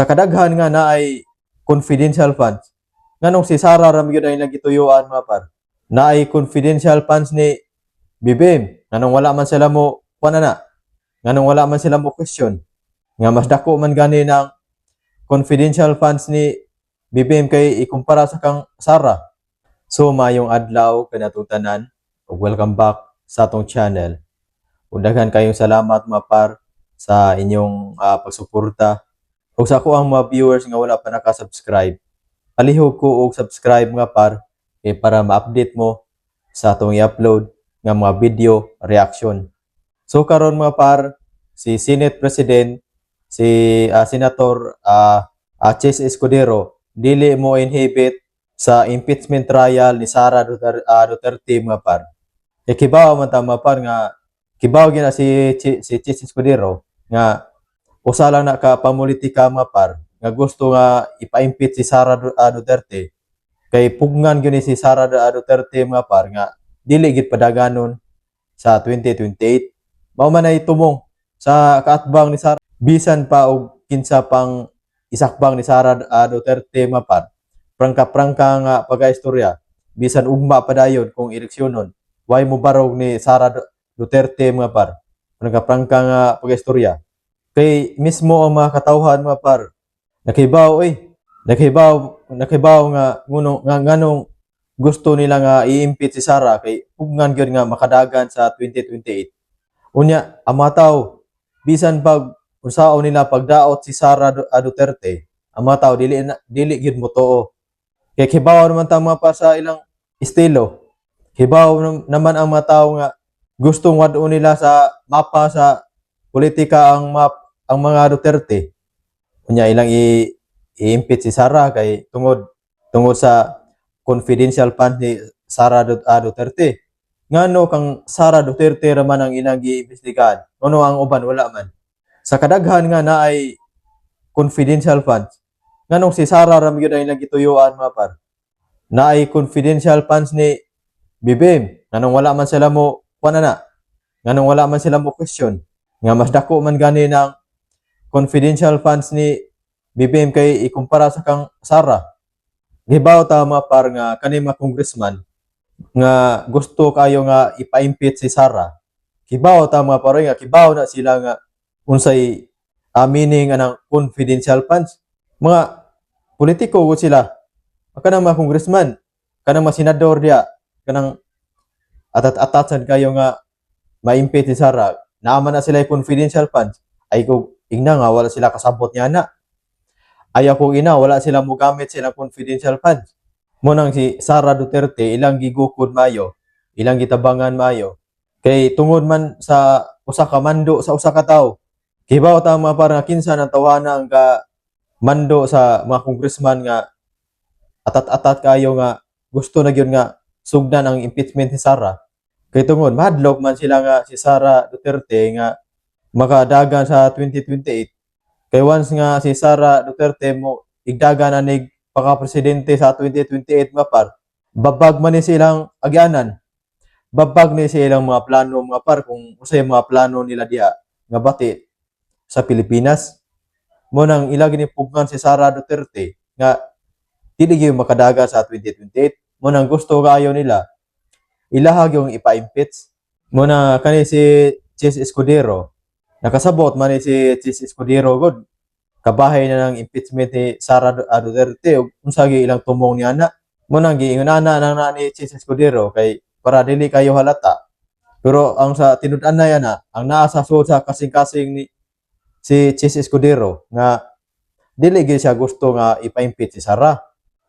Sa kadaghan nga na ay confidential funds. Nganong si Sara ram gyud ay nagituyuan mga par. Na ay confidential funds ni BBM. Nganong wala man sila mo na. Nganong wala man sila mo question. Nga mas dako man gani ng confidential funds ni BBM kay ikumpara sa kang Sara. So mayong adlaw kanatong tanan ug welcome back sa atong channel. Daghan kayong salamat mga par sa inyong pagsuporta. Ug sa ako ang mga viewers nga wala pa naka-subscribe, palihog ko og subscribe nga par para ma-update mo sa atong i-upload nga mga video reaction. So karon mga par, si Senate President, si Senator Chis Escudero dili mo inhibit sa impeachment trial ni Sara Duterte mga par. Kibaw man ta mga par nga kibaw gina si Chis Escudero nga usa lang na ka pamulitika mga par nga gusto nga ipa-impeach si Sara Duterte kay pugngan gyud ni si Sara Duterte mga par nga dili gid padaganon sa 2028. Mao man ay tumong sa kaatbang ni Sara bisan pa og kinsa pang isakbang ni Sara Duterte mga par. Prangka-prangka nga pagaistorya bisan ugma padayon kung eleksyonon way mo barog ni Sara Duterte mga par. Prangka-prangka nga pagaistorya. Kay mismo ang mga katawhan mga par nakibaw nga nganong gusto nila nga i-impeach si Sara kay pugnan gyud nga makadagan sa 2028. Unya ang mga tawo bisan pag unsaon nila pagdaot si Sara Duterte, ang mga tawo dili gyud mo tuo. Kay kibaw naman ta mga par sa ilang estilo. Kibaw naman ang mga tawo nga gustong wad-on nila sa mapa sa politika ang mga Duterte. Unya ilang i-impeach si Sara kay tungod sa confidential fund ni Sara Duterte. Ngano kang Sara Duterte raman ang ilang giimbestigahan. Ano ang uban wala man. Sa kadaghan nga na ay confidential funds. Nganong si Sara ram gyud ay nagituyuan mga par. Na ay confidential funds ni BBM. Nganong wala man sila mo na. Nganong wala man sila mo question. Nga mas dako man gani ng confidential funds ni BBM kay ikumpara sa kang Sara. Gibaw ta mga par nga kani mga congressman nga gusto kayo nga ipa-impeach si Sara. Kibaw ta mga par nga kibaw na sila nga unsay meaning anang confidential funds. Mga politiko gud sila. Kanang mga congressman, kanang mga senador dia, kanang atat-atatan kayo nga ma-impeach si Sara. Naaman na sila confidential funds. Ay ko ingna nga wala sila kasabot niya na. Ayaw ko ina wala sila mo gamit sila confidential funds. Mo nang si Sara Duterte ilang gigukod mayo, ilang gitabangan mayo. Kay tungod man sa usa ka mando sa usa ka tawo. Kibaw ta mga para kinsa nang tawhana ang ka mando sa mga congressman nga atat-atat kayo nga gusto na gyud nga sugdan ang impeachment ni Sara. Kay tungod madlok man sila nga si Sara Duterte nga makadagan sa 2028. Kay once nga si Sara Duterte mo igdagan anig pagka-presidente sa 2028 mga par, babag man ni silang agyanan. Babag ni silang mga plano mga par kung usay mga plano nila diha nga bati sa Pilipinas. Mo nang ila gini pugnan si Sara Duterte nga dili gyud makadagan sa 2028. Mo nang gusto kayo nila ilahag yung ipa-impeach. Mo na kani si Chis Escudero nakasabot man ni si Chis Escudero god kabahay na ng impeachment ni Sara Duterte ug unsa gyud ilang tumong niya na. Mo nang giingonana nang na ni Chis Escudero kay para dili kayo halata. Pero ang sa tinud-an na yan ang naa sa suod sa kasing-kasing ni si Chis Escudero nga dili gyud siya gusto nga ipa-impeach si Sara.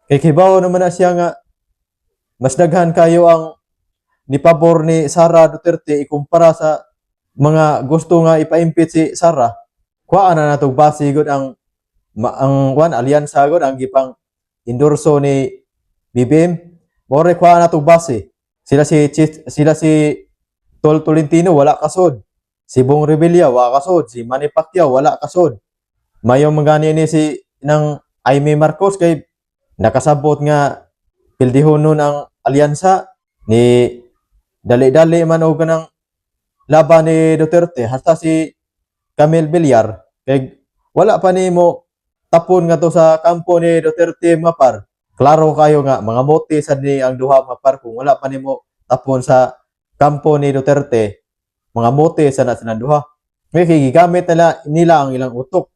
Kay kibaw naman na siya nga mas daghan kayo ang nipabor ni Sara Duterte ikumpara sa mga gusto nga ipa-impeach si Sara. Kuha na natong base gud ang alyansa gud ang gipang endorso ni BBM. More kuha na natong base. Sila si Tol Tolentino wala kasod. Si Bong Revilla wala kasod. Si Manny Pacquiao wala kasod. Mayo mangani ni si nang Jaime Marcos kay nakasabot nga pildihon nun ang alyansa ni dali-dali man og kanang laban ni Duterte hasta si Camille Villar kay wala pa nimo tapon nga to sa kampo ni Duterte mga par. Klaro kayo nga mga mote sa ni ang duha mga par kung wala pa nimo tapon sa kampo ni Duterte, mga mote sa na silang duha. May gigamit nila ang ilang utok.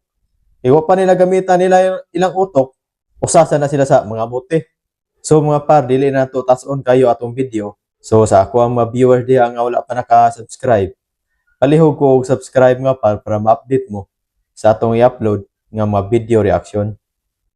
Iwa pa nila gamitan nila yung ilang utok, usasa na sila sa mga bote. So mga par, dili na to tason kayo atong video. So sa ako ang mga viewers diha nga wala pa naka-subscribe, palihog ko og subscribe nga par para ma-update mo sa atong i-upload nga mga video reaction.